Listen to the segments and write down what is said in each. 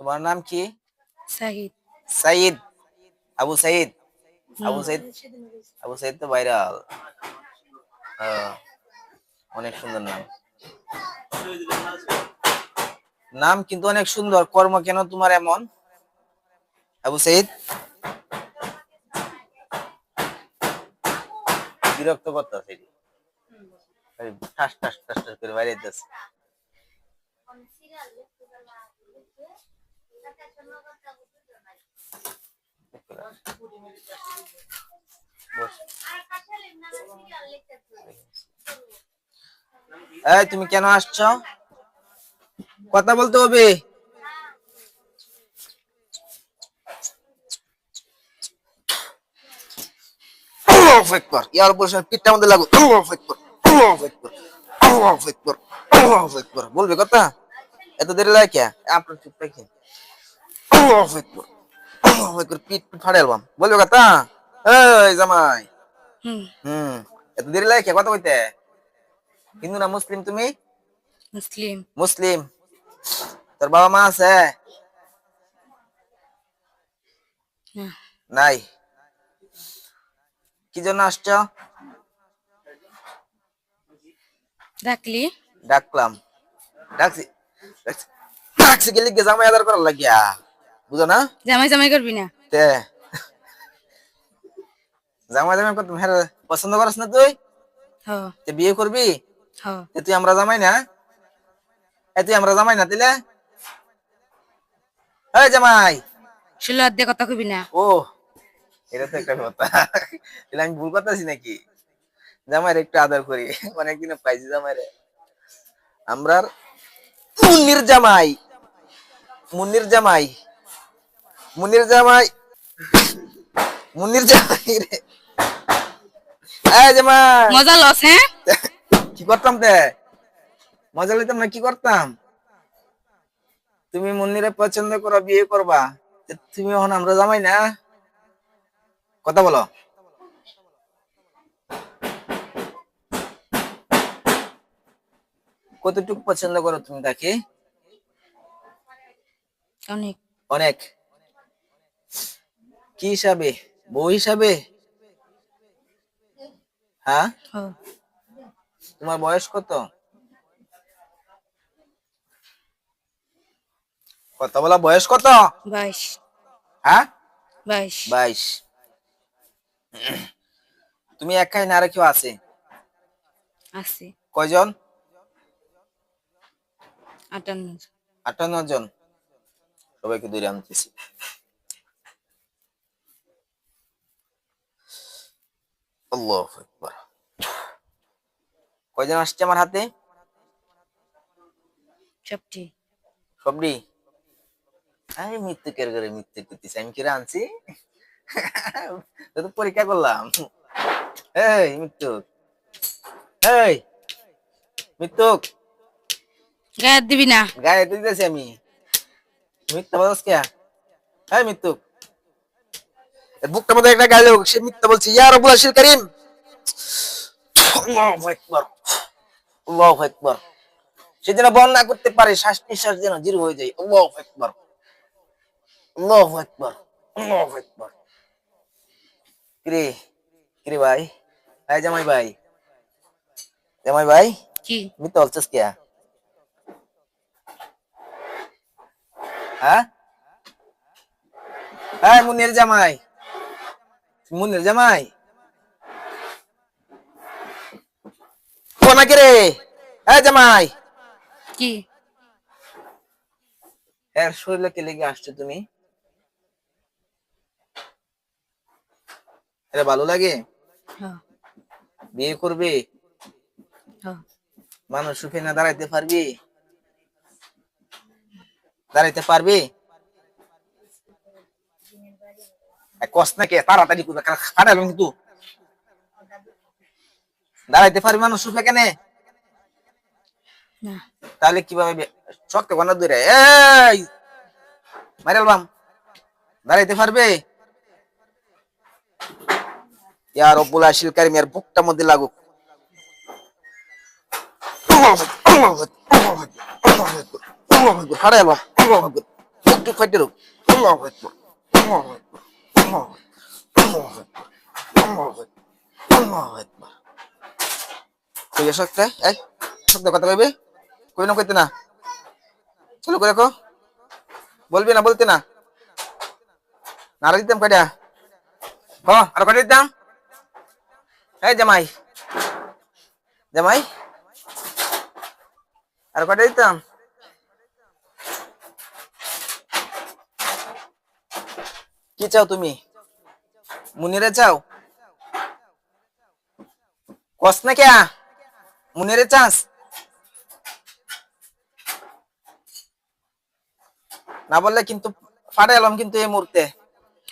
তোমার নাম কি? সাহিদ। সাইদ। আবু সাইদ। হুম। আবু সাইদ। আবু সাইদ তো ভাইরাল। অনেক সুন্দর নাম। নাম কিন্তু অনেক সুন্দর, কর্ম কেন তোমার এমন? আবু সাইদ বিরক্ত করতেছে, ঠাস ঠাস ঠাস ঠাস করে বাইরে যাচ্ছে। এই তুমি কেন আসছো? কথা বলতে হবে। আল্লাহু আকবার। ইয়ার উপর পিঠটা মধ্যে লাগো। আল্লাহু আকবার। আল্লাহু আকবার। আল্লাহু আকবার। আল্লাহু আকবার। বলবে কথা? এত দেরি লাগে কে? আপনার চুপ থাকেন। আল্লাহু আকবার। আল্লাহু আকবার। পিঠ ফাড়ে আলবাম। বলবে কথা? এই জামাই। হুম। হুম। এত দেরি লাগে কে কথা কইতে? হিন্দু না মুসলিম তুমি? মুসলিম। মুসলিম। তোর বাবা মা আছে? না। নাই। কি জন্য আসছো? ডাকলি? ডাকলাম। ডাকছি। ডাকছি গেলি গে জামাই আদর করার লাগিয়া। বুঝো না? জামাই জামাই করবি না? তে জামাই জামাই কত হ্যাঁ পছন্দ করিস না তুই? হ। তে বিয়ে করবি? হ। তুই আমরা জামাই না? তুই আমরা জামাই না দিলে? এই জামাই। শুলো আর দিয়ে কথা কবি না? ও, এটা তো একটা কথা। তাহলে আমি ভুল করতেছি নাকি? জামাইরে একটু আদর করি, অনেকদিন পাইছি জামাইরে। আমরা মুন্নির জামাই। মুন্নির জামাই। মুন্নির জামাই। মুন্নির জামাই রে। এই জামাই। মজা লস হ্যাঁ? কি করতাম তে? মজা লইতাম না, কি করতাম? তুমি মুন্নিরে পছন্দ করো, বিয়ে করবা। তুমি এখন আমরা জামাই না? কথা বলো। কতটুকু পছন্দ করো তুমি তাকে? অনেক। অনেক। কি হিসাবে? বউ হিসাবে? হ্যাঁ। হ। তোমার বয়স কত? কথা বলা, বয়স কত? 22। হ্যাঁ। 22। 22। তুমি একাই না আর কেউ আছে? আছে। কয়জন? 58। 58 জন। সবাইকে দূরে আনতেছি। আল্লাহু আকবার। কয়জন আসছে আমার হাতে? সবটি। সবডি। আমি মৃত্যুকের ঘরে মৃত্যু করতেছি, আমি কিরা আনছি? তো পরীক্ষা করলাম। এই মৃত্যু। এই মৃত্যু। গায়ে দিবি না? গায়ে দিতেছি আমি। মিথ্যা বলছ কে? এই মৃত্যু। বুকটার মধ্যে একটা গাইলো, সে মিথ্যা বলছে। ইয়া রাব্বুল আরশিল কারীম। আল্লাহু আকবার। আল্লাহু আকবার। সে যেন বর্ণনা করতে পারে, শ্বাস নিঃশ্বাস যেন জিরো হয়ে যায়। আল্লাহু আকবার। আল্লাহু আকবার। আল্লাহু আকবার। কিরে, কিরে ভাই? এই জামাই ভাই। জামাই ভাই। কি? মিথ্যা বলছিস কে? হ্যাঁ? এই মুন্নির জামাই। মুন্নির জামাই। কোনা কে রে? এই জামাই। কি? এর শরীরে কে লেগে আসছো তুমি? এটা ভালো লাগে? হ। বিয়ে করবে? হ। মানুষ সুখে না দাঁড়াইতে পারবি? দাঁড়াইতে পারবি? কষ্ট না কে তাড়াতাড়ি খাটাইলাম কিন্তু। দাঁড়াইতে পারবি মানুষ সুখে কেনে? না। তাহলে কিভাবে শক্ত বানা দূরে? এই মাইরালবাম। দাঁড়াইতে পারবে? ইয়া রব্বুল আরশিল কারীম, এর বুকটার মধ্যে লাগুক। ফাটাইলাম। একটু ফাইটে রোক। আল্লাহু আকবার, আল্লাহু আকবার, আল্লাহু আকবার, আল্লাহু আকবার, আল্লাহু আকবার, আল্লাহু আকবার। কই আসো একটা, এই শব্দ কথা কইবে, কই না কইতে না, চালু করে রাখো, বলবি না বলতে না, নারা দিতাম কয়টা, আর কয়টা দিতাম, এই জামাই, জামাই, আর কয়টা দিতাম, কি চাও তুমি, মুনিরে চাও, কস না কে, মুনিরে চাস, না বললে কিন্তু ফাটে এলাম কিন্তু এই মুহূর্তে,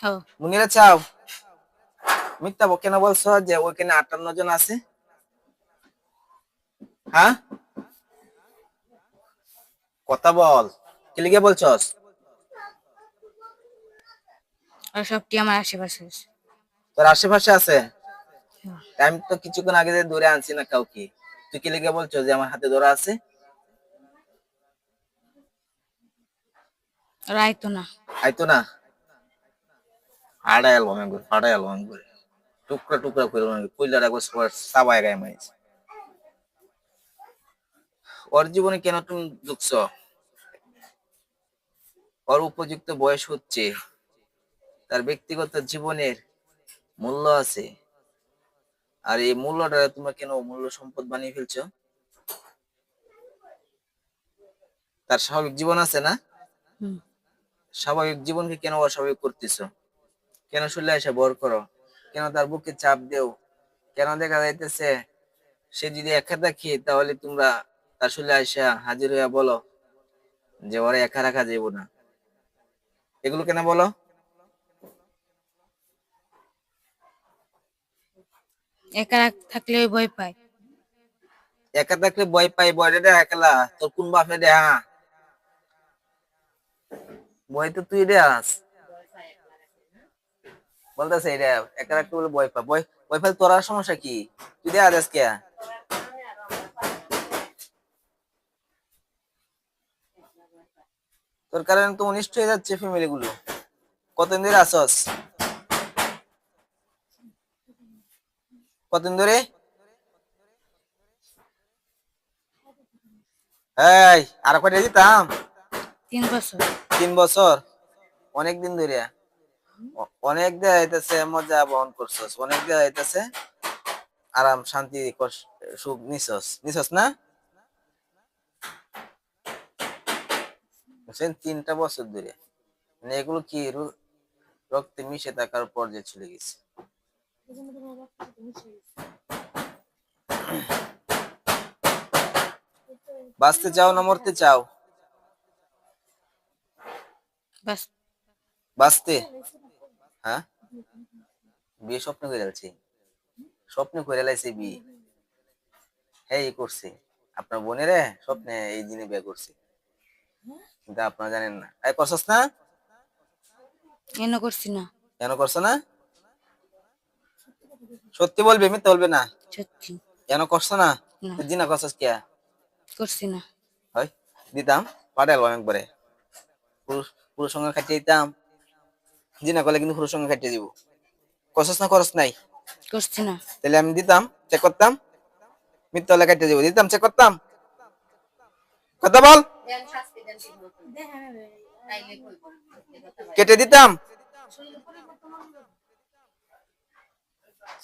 ও মুনিরে চাও, মিথ্যা কেন বলছো যে ওইখানে 58 জন আছে, হ্যাঁ কথা বল, কি লিগে বলছস, আর সবটি আমার আশেপাশে আছে। তোর আশেপাশে আছে, হ্যাঁ। আমি তো কিছুক্ষণ আগে যে দৌড়ে আনছি না কাউকে, তুই কি লিগে বলছো যে আমার হাতে ধরা আছে, আর আইতো না। আইতো না, ফাড়াই এলাম একবার, ফাড়াই এলাম একবার, টুকরা টুকরা করে কইলার একবার সবার সাবাই গায়ে মাইছে, ওর জীবনে কেন তুমি ঢুকছো, ওর উপযুক্ত বয়স হচ্ছে, তার ব্যক্তিগত জীবনের মূল্য আছে, আর এই মূল্যটা তোমরা কেন মূল্য সম্পদ বানিয়ে ফেলছো, তার স্বাভাবিক জীবন আছে না, হুম। স্বাভাবিক জীবনকে কেন অস্বাভাবিক করতেছো, কেন শুলে এসে বর করো, কেন তার বুকে চাপ দেও, কেন দেখা যাইতেছে সে যদি একা থাকে তাহলে তোমরা তার শুলে আসা হাজির হইয়া বলো যে ওরা একা রাখা যাইব না, এগুলো কেন বলো, একা থাকলে ওই ভয় পায়। একা থাকলে ভয় পাই, বয়টা রে একলা তোর কোন বাপে দেহা, ভয় তো তুই রে আস, বলতেছে এটা একা রাখতে বলে ভয় পা, ভয় ভয় পাই, তোর আর সমস্যা কি, তুই দেয়া দেস কে, তোর কারণে তো অনিষ্ট হয়ে যাচ্ছে ফ্যামিলি গুলো, কতদিন ধরে আসস, কতদিন ধরে, এই আর কয়টা দিতাম, 3 বছর। 3 বছর, অনেক দিন ধরে, অনেক দেয়া যাইতেছে মজা বহন করছস, অনেক দেয়া যাইতেছে আরাম শান্তি সুখ নিছস, নিছস না, বুঝছেন 3টা বছর ধরে, মানে এগুলো কি রক্তে মিশে থাকার পর্যায়ে চলে গেছে, বাঁচতে চাও না মরতে চাও, বাস। বাঁচতে, হ্যাঁ বিয়ে স্বপ্ন করে যাচ্ছি, স্বপ্ন করে লাইছে বিয়ে, হ্যাঁ এই করছে আপনার বোনেরে স্বপ্নে এই দিনে বিয়ে করছে, কিন্তু আপনারা জানেন না, এই করছস না, এন করছি না। কেন করছো না, সত্যি বলবে মিথ্যা বলবে না, সত্যি। কেন করছো না, না জিনা করছস কে, করছি না। হয় দিতাম পাঠাল একবারে, পুরুষ পুরুষ সঙ্গে খাটিয়ে দিতাম, জিনা করলে কিন্তু পুরুষ সঙ্গে খাটিয়ে দিব, করছস না করস নাই, করছি না। তাহলে আমি দিতাম চেক করতাম, মিথ্যা হলে কাটিয়ে দিব, দিতাম চেক করতাম, কথা বল, কেটে দিতাম,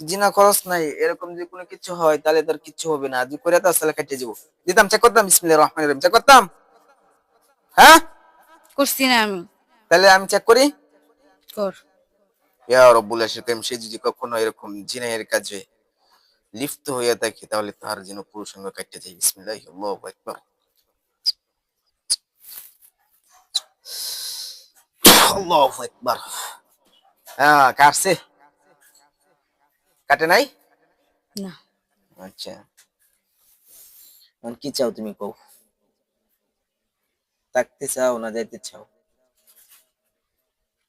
জিনা খরচ নাই এরকম যদি কোনো কিছু হয় তাহলে তোর কিছু হবে না, যদি করে তার তাহলে কেটে যাবো, দিতাম চেক করতাম, বিসমিল্লাহির রহমানির রহিম চেক করতাম, হ্যাঁ করছি না আমি। তাহলে আমি চেক করি, কর। ইয়া রব্বুল আশিকাম, সে যদি কখনো এরকম জিনায়ের কাজে লিপ্ত হইয়া থাকে তাহলে তার যেন পুরুষ সঙ্গ কাটতে যায়, বিসমিল্লাহি আল্লাহু আকবার, আল্লাহু আকবার, হ্যাঁ কাটছে, কাটে নাই, না আচ্ছা এখন কি চাও তুমি কও, থাকতে চাও না যাইতে চাও,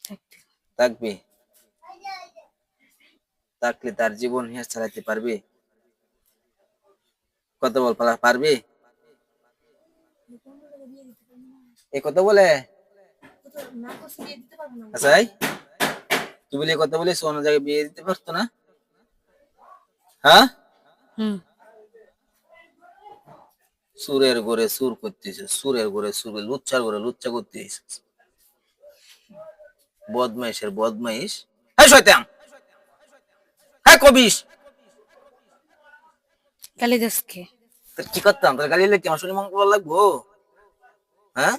থাকতে। থাকবে, থাকলে তার জীবন হেস চালাতে পারবে, কত বল পারবে, এই কথা বলে আচ্ছা এই তুই বলে কথা বলিস অন্য জায়গায় বিয়ে দিতে পারতো না? হ্যাঁ, হুম। সুরের ঘরে সুর করতেছে, সুরের ঘরে সুর, লুচ্চার ঘরে লুচ্চা করতেছিস, বদমাইশের বদমাইশ। হ্যাঁ শয়তান, হ্যাঁ কবিস। কালিদাসকে। তোর কি করতাম, তোর গালি কি আমার শরীর মঙ্গল লাগবো? হ্যাঁ,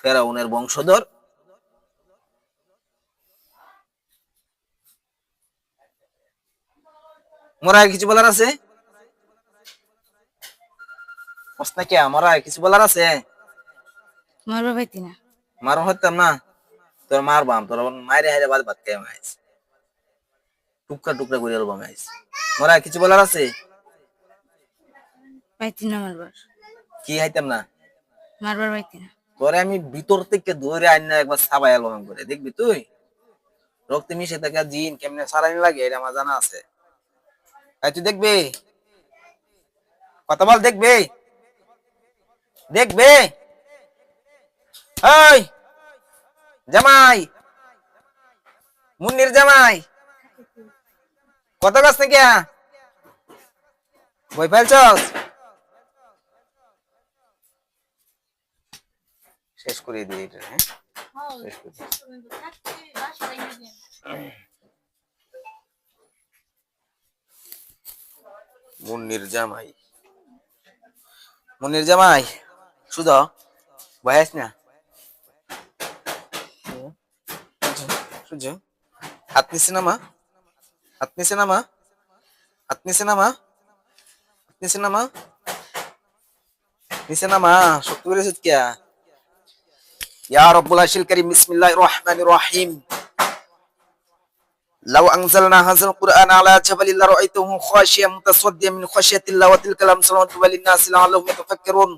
ফেরাউনের বংশধর, মোরা কিছু বলার আছে? নাকি আমরা কিছু বলার আছে? মারবা পাইতি না। মারো হতাম না, তোর মারবাম, তোর মায়ের হাইরে বাদ ভাত খেয়ে মাইস, টুকরা টুকরা করে আলবাম আইস। মোরা কিছু বলার আছে? পাইতি না মারবার। কি হাইতাম না? মারবার পাইতি না। তোরে আমি ভিতর থেকে ধরে আইনা একবার সাবাই আলবাম করে দেখবি তুই, রক্তে মিশে থাকা জিন কেমনে সারানি লাগে এটা আমার জানা আছে। তাই তুই দেখবি, কথা বল, দেখবি দেখবে। এই জামাই, মুন্নির জামাই, কত গাছ নাকি বই ফেলছস? শেষ করে দিই এটা, হ্যাঁ শেষ করে দিই। মুন্নির জামাই, মুন্নির জামাই শুধু বয়স না, সূর্য হাত নিচে নামা, হাত নিচে নামা, হাত নিচে নামা, নিচে নামা, নিচে নামা, শক্তি করেছিস কিয়া? ইয়া রব্বুল আরশিল কারীম, বিসমিল্লাহির রহমানির রহিম। لو أنزلنا هذا القرآن على جبل لرأيته خاشعا متصدعا من خشية الله وتلك الأمثال نضربها للناس لعلهم يتفكرون.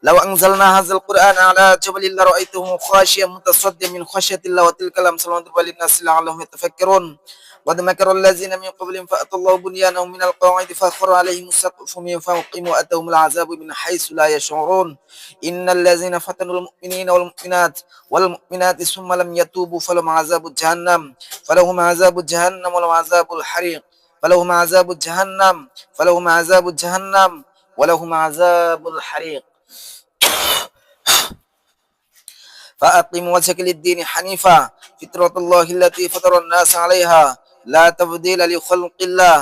لو أنزلنا هذا القرآن على جبل لرأيته خاشعا متصدعا من خشية الله وتلك الأمثال نضربها للناس لعلهم يتفكرون. قد مكر الذين من قبلهم فأتى الله بنيانهم من القواعد فخر عليهم السقف من فوقهم وأتاهم العذاب من حيث لا يشعرون. إن الذين فتنوا المؤمنين والمؤمنات ثم لم يتوبوا فلهم عذاب جهنم فلهم عذاب جهنم ولهم عذاب الحريق فلهم عذاب جهنم فلهم عذاب جهنم ولهم عذاب الحريق. فأقم وجهك للدين حنيفا فطرة الله التي فطر الناس عليها لا تبديل لخلق الله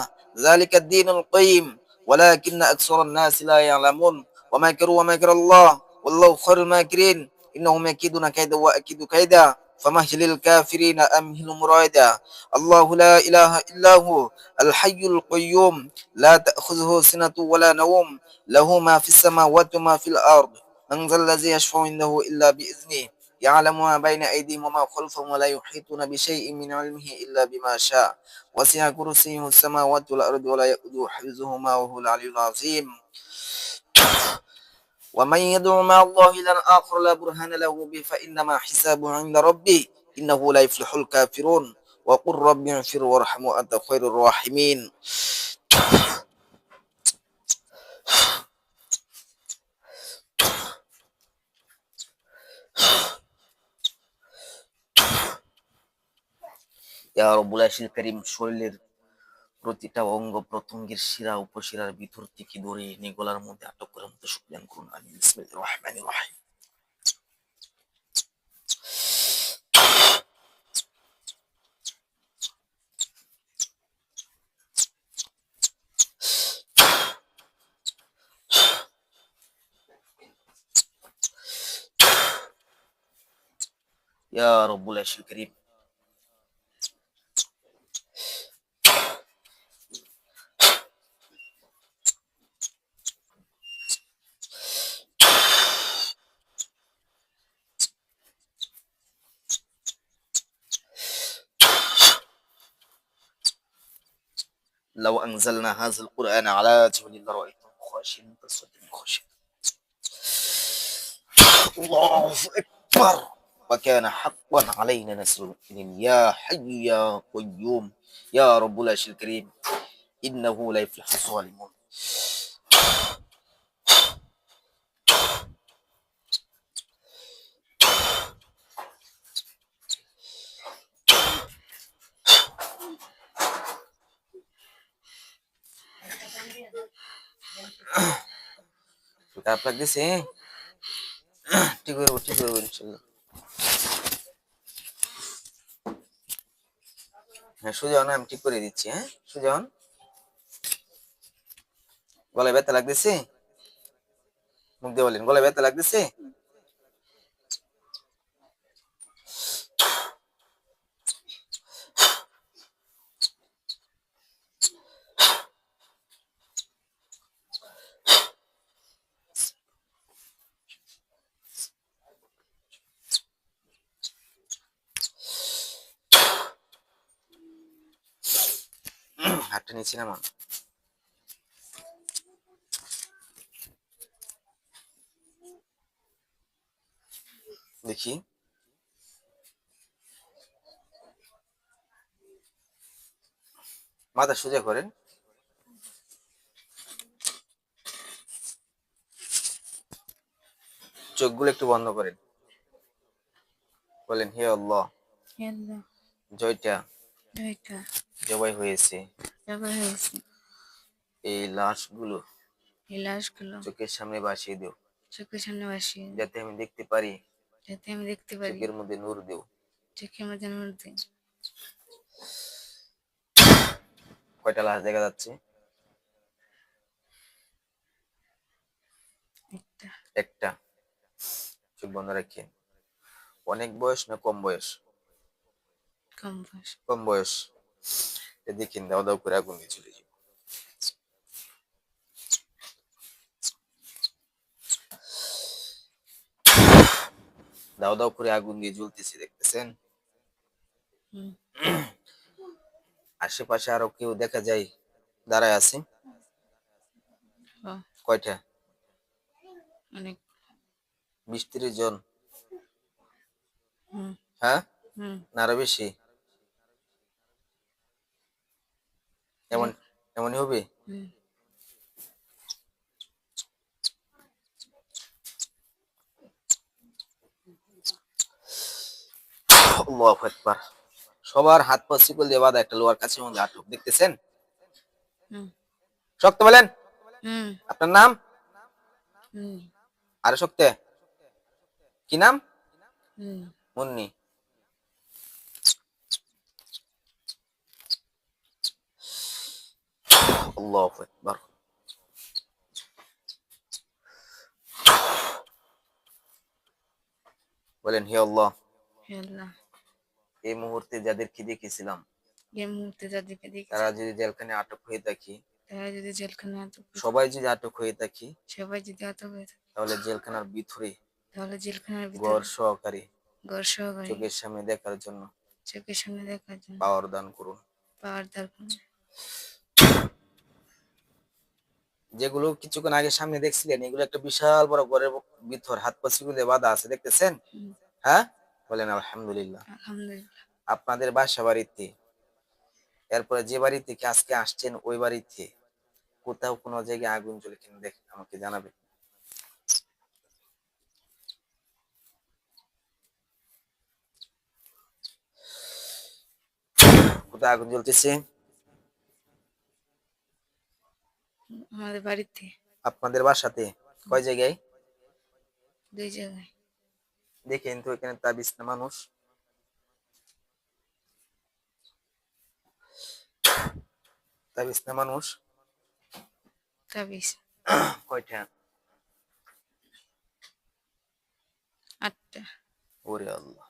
ذلك الدين القيم ولكن أكثر الناس لا يعلمون. ومكروا ومكر الله والله خير الماكرين إنهم يكيدون كيدا وأكيد كيدا فمهل الكافرين أمهلهم رويدا. الله لا إله إلا هو الحي القيوم لا تأخذه سنة ولا نوم له ما في السماوات وما في الأرض من ذا الذي يشفع عنده إلا بإذنه يعلم ما بين أيديهم وما خلفهم ولا يحيطون بشيء من علمه إلا بما شاء وسع كرسيه السماوات والأرض ولا يؤوده حفظهما وهو العلي العظيم. ومن يدعو مع الله إلى آخر لا برهان له به فإنما حسابه عند ربه إنه لا يفلح الكافرون. وقل رب اغفر وارحم وأنت خير الراحمين. ইয়া রব্বুল আরশিল কারীম, শরীরের প্রতিটা অঙ্গ প্রত্যঙ্গের শিরা উপশিরার ভিতর থেকে ধরে এনে গলার মধ্যে আটক করার মতো সুজ্ঞান করুন। আমিন। বিসমিল্লাহির রহমানির রহিম। ইয়া রব্বুল আরশিল কারীম, لو أنزلنا هذا القرآن على جبل لرأيته خاشعا متصدعا من خشية الله أكبر وكان حقا علينا نصر المؤمنين. يا حي يا قيوم يا رب العرش الكريم إنه لا يفلح الظالمون. খারাপ লাগতেছে? ঠিক করবো, ঠিক করবো ইনশাল্লাহ। হ্যাঁ সুজন, আমি ঠিক করে দিচ্ছি। হ্যাঁ সুজন, গলায় ব্যথা লাগতেছে? মুখ দিয়ে বলেন, গলায় ব্যথা লাগতেছে? হাতটা নিচে নামান। দেখি, মাথা সোজা করেন। চোখগুলো একটু বন্ধ করেন। বলেন, হে আল্লাহ, হে আল্লাহ, জয়টা জয়টা জবাই হয়েছে, জবাই হয়েছে, এই লাশগুলো এই লাশগুলো চোখের সামনে ভাসিয়ে দিও, চোখের সামনে ভাসিয়ে দাও, যাতে আমি দেখতে পারি। যাতে আমি দেখতে পারি। চোখের মধ্যে নূর দিও। চোখের মধ্যে নূর দিন। কয়টা লাশ দেখা যাচ্ছে? একটা। একটা। চোখ বন্ধ রাখেন। অনেক বয়স না কম বয়স? কম বয়স। কম বয়স। দেখেন, দাও দাও করে আগুন দিয়ে চলে যাবে। দাও দাও করে আগুন দিয়ে জ্বলতেছে, দেখতেছেন? হুম। আশেপাশে আরো কেউ দেখা যায় দাঁড়ায় আছে? ও, কয়টা? অনেক। 20-30 জন? হুম। হ্যাঁ, হুম। না আরো বেশি? এমন এমনই হবে। হুম। আল্লাহু আকবার। সবার হাত পা শিকল দিয়ে বাঁধা, একটা লোহার কাছের মধ্যে আটক, দেখতেছেন? হুম। শক্ত বলেন। হুম। আপনার নাম? হুম। আরে শক্তে, কি নাম? হুম। মুন্নি। আল্লাহু আকবার। বলেন, হে আল্লাহ, হে আল্লাহ, এই মুহূর্তে যাদেরকে দেখেছিলাম, এই মুহূর্তে যাদেরকে তারা দেখেছি, যদি জেলখানে আটক হয়ে থাকি, তারা যদি জেলখানায় আটক হয়ে সবাই যদি আটক হয়ে থাকি, সবাই যদি আটক হয়ে থাকে, তাহলে জেলখানার ভিতরে তাহলে জেলখানার ঘর ভিতরে সহকারে ঘর সহকারে চোখের সামনে দেখার জন্য চোখের সামনে দেখার জন্য পাওয়ার দান করুন। পাওয়ার দরকার। যেগুলো কিছুক্ষণ আগে সামনে দেখছিলেন, এগুলো একটা বিশাল বড় ঘরের ভিতর হাত পা শিকলে বাঁধা আছে, দেখতেছেন? হুম। হ্যাঁ, বলেন আলহামদুলিল্লাহ। আলহামদুলিল্লাহ। আপনাদের বাসা বাড়িতে, এরপরে যে বাড়ি থেকে আজকে আসছেন, ওই বাড়িতে কোথাও কোনো জায়গায় আগুন জ্বলে কিনা দেখেন, আমাকে জানাবেন। কোথায় আগুন জ্বলতেছে? আমাদের বাড়িতে আপনাদের বাসাতে কয় জায়গায়? 2 জায়গায়। দেখেন তো, এখানে তাবিজ না মানুষ? তাবিজ না মানুষ? তাবিজ কয়টা? 8টা। ওরে আল্লাহ।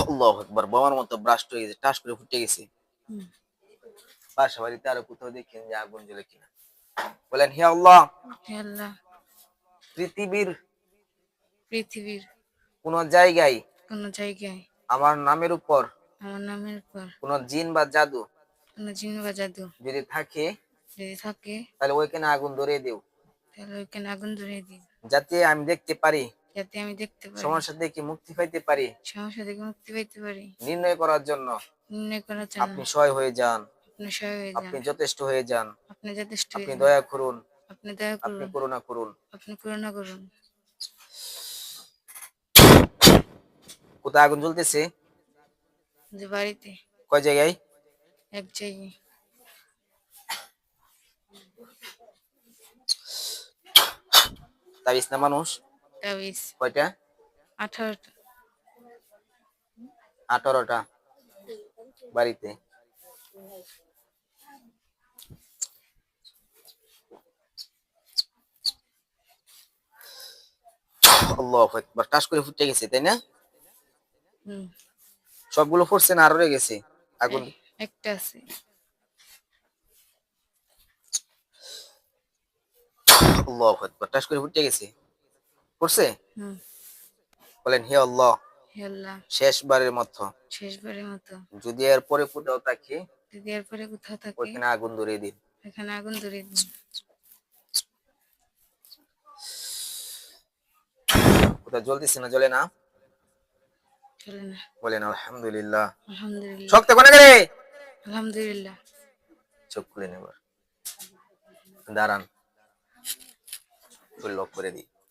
আল্লাহু আকবার। বোমার মতো ব্রাস্ট হয়ে গেছে, টাস করে ফুটে গেছে। হুম। বাসা বাড়িতে আরো কোথাও দেখেন যে আগুন জ্বলে কিনা? বলেন, হে আল্লাহ, হে আল্লাহ, পৃথিবীর পৃথিবীর কোন জায়গায় কোন জায়গায় আমার নামের উপর আমার নামের উপর কোন জিন বা জাদু কোন জিন বা জাদু যদি থাকে, যদি থাকে, তাহলে ওইখানে আগুন ধরিয়ে দিও, তাহলে ওইখানে আগুন ধরিয়ে দিন, যাতে আমি দেখতে পারি, যাতে আমি দেখতে পারি, সমস্যা থেকে মুক্তি পাইতে পারি। সমস্যা থেকে মুক্তি পেতে পারি। নির্ণয় করার জন্য নির্ণয় করার জন্য আপনি সহায় হয়ে যান, আপনি সহায় হয়ে আপনি যান, যথেষ্ট হয়ে যান, আপনি যথেষ্ট হয়ে আপনি যান, দয়া করুন, আপনি দয়া আপনি করুন, করুণা করুন। আপনি করুণা করুন। কোথায় আগুন জ্বলতেছে? যে বাড়িতে কয় জায়গায়? 1 জায়গায়। তাবিজ না মানুষ? তাবিজ কয়টা? 18টা। 18টা বাড়িতে। আল্লাহু আকবার। টাস করে ফুটে গেছে তাই না? হুম। সবগুলো ফুটছে না আরো রয়ে গেছে আগুন? একটা আছে। আল্লাহু আকবার। টাস করে ফুটে গেছে। ফুটছে? হুম। বলেন হে আল্লাহ, হে আল্লাহ, শেষবারের মতো শেষবারের মতো যদি এর পরে কোথাও থাকে যদি এরপরে কোথাও থাকে ওইখানে আগুন ধরিয়ে দিন। এখানে আগুন ধরিয়ে দিন। কোথাও জ্বলতেছে না, জ্বলে না? চলে না। বলেন আলহামদুলিল্লাহ। আলহামদুলিল্লাহ। শক্ত করে গেলে আলহামদুলিল্লাহ। চোখ খুলে নেবার, দাঁড়ান, লক করে দিই।